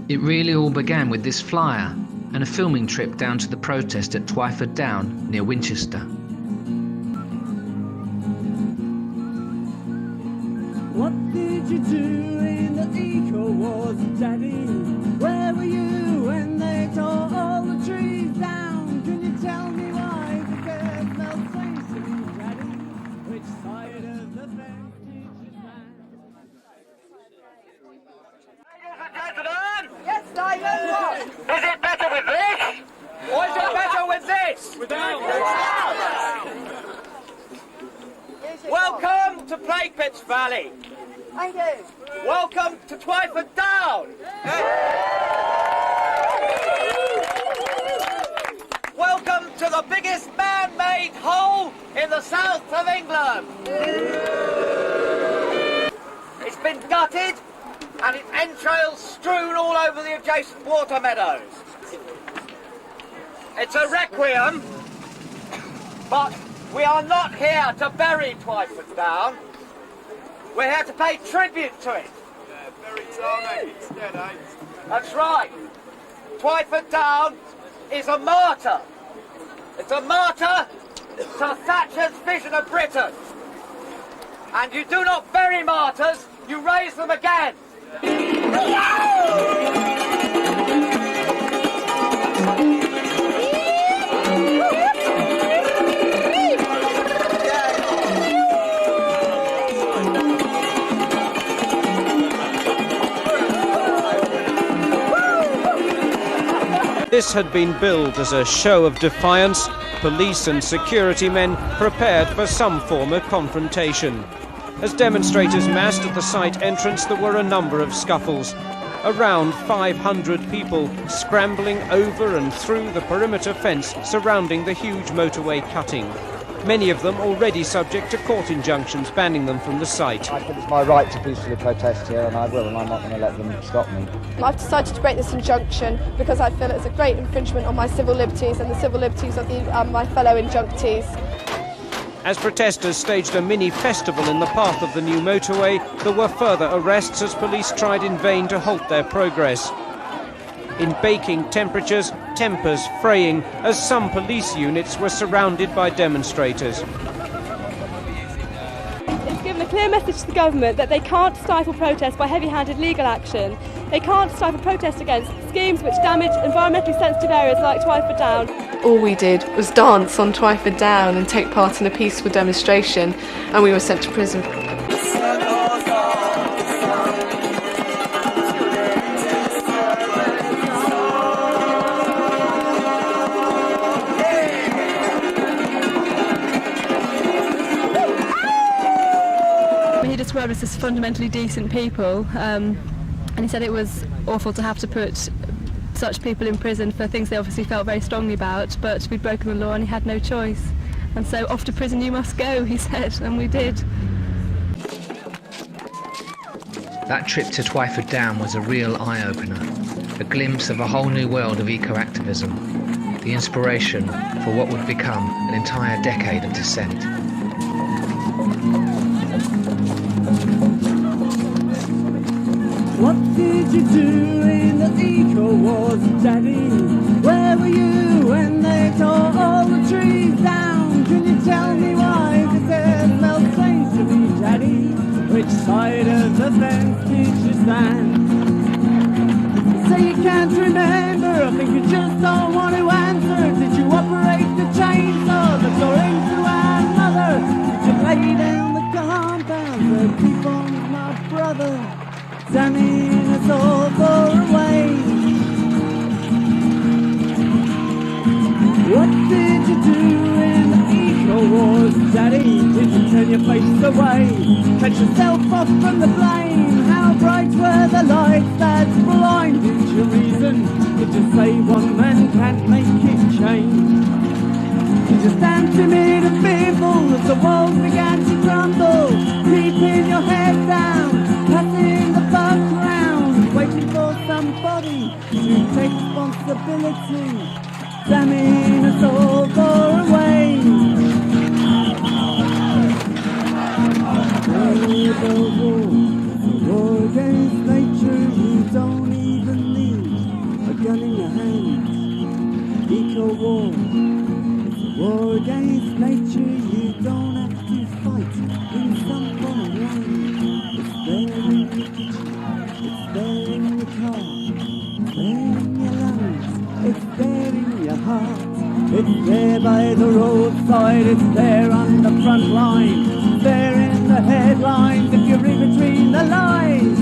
It really all began with this flyer and a filming trip down to the protest at Twyford Down near Winchester. What did you do in the eco-wars, Daddy? Where were you when they tore all the trees down? Can you tell me why? Because they'll say to me, Daddy, which side of the fence did you stand? Ladies and gentlemen! Yes, Simon, what? Is it better with this? Or is it better with this? Without. Welcome to Plague Pits Valley. Thank you. Welcome to Twyford Down. Welcome to the biggest man-made hole in the south of England. It's been gutted and its entrails strewn all over the adjacent water meadows. It's a requiem, but we are not here to bury Twyford Down. We're here to pay tribute to it. Yeah, very charming. It's dead, eh? That's right. Twyford Down is a martyr. It's a martyr to Thatcher's vision of Britain. And you do not bury martyrs, you raise them again. This had been billed as a show of defiance. Police and security men prepared for some form of confrontation. As demonstrators massed at the site entrance, there were a number of scuffles. Around 500 people scrambling over and through the perimeter fence surrounding the huge motorway cutting. Many of them already subject to court injunctions banning them from the site. I think it's my right to peacefully protest here, and I will, and I'm not going to let them stop me. I've decided to break this injunction because I feel it's a great infringement on my civil liberties and the civil liberties of my fellow injunctees. As protesters staged a mini festival in the path of the new motorway, there were further arrests as police tried in vain to halt their progress. In baking temperatures, tempers fraying as some police units were surrounded by demonstrators. It's given a clear message to the government that they can't stifle protest by heavy-handed legal action. They can't stifle protest against schemes which damage environmentally sensitive areas like Twyford Down. All we did was dance on Twyford Down and take part in a peaceful demonstration, and we were sent to prison. He described us as fundamentally decent people, and he said it was awful to have to put such people in prison for things they obviously felt very strongly about, but we'd broken the law and he had no choice. And so off to prison you must go, he said, and we did. That trip to Twyford Down was a real eye-opener, a glimpse of a whole new world of eco-activism, the inspiration for what would become an entire decade of dissent. What did you do in the eco-wars, Daddy? Where were you when they tore all the trees down? Can you tell me why? Because they'll say to me, Daddy, which side of the fence did you stand? You say you can't remember, I think you just don't want to answer. Did you operate the chainsaw that tore into our mother? Did you lay down the compound where people my brother? Damning us all far away. What did you do in the eco-wars, Daddy? Did you turn your face away? Catch yourself off from the blame? How bright were the lights that blinded your reason? Did you say one man can't make it change? Did you stand timid and fearful as the walls began to crumble? Keeping your head down, passing the buck round, waiting for somebody to take responsibility, damning us all far away. The war against nature, you don't even need gun in your hand. Eco-war, it's a war against nature. You don't have to fight in some foreign land. It's there in your kitchen, it's there in your car, it's there in your lungs, it's there in your heart. It's there by the roadside, it's there on the front line, it's there in the headlines if you read between the lines.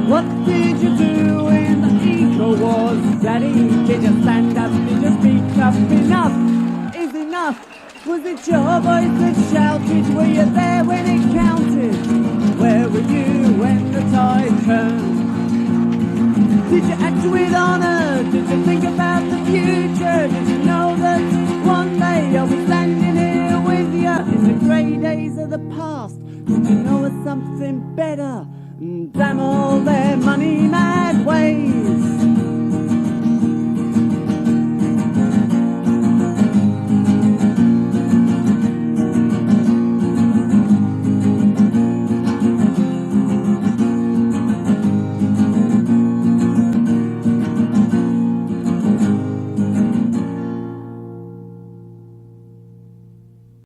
What did you do in the eco-wars, Daddy? Did you stand up, did you speak up? Enough is enough. Was it your voice that shouted? Were you there when it counted? Where were you when the tide turned? Did you act with honour? Did you think about the future? Did you know that one day I'll be standing here with you in the grey days of the past? Did you know of something better? Damn all their money mad ways.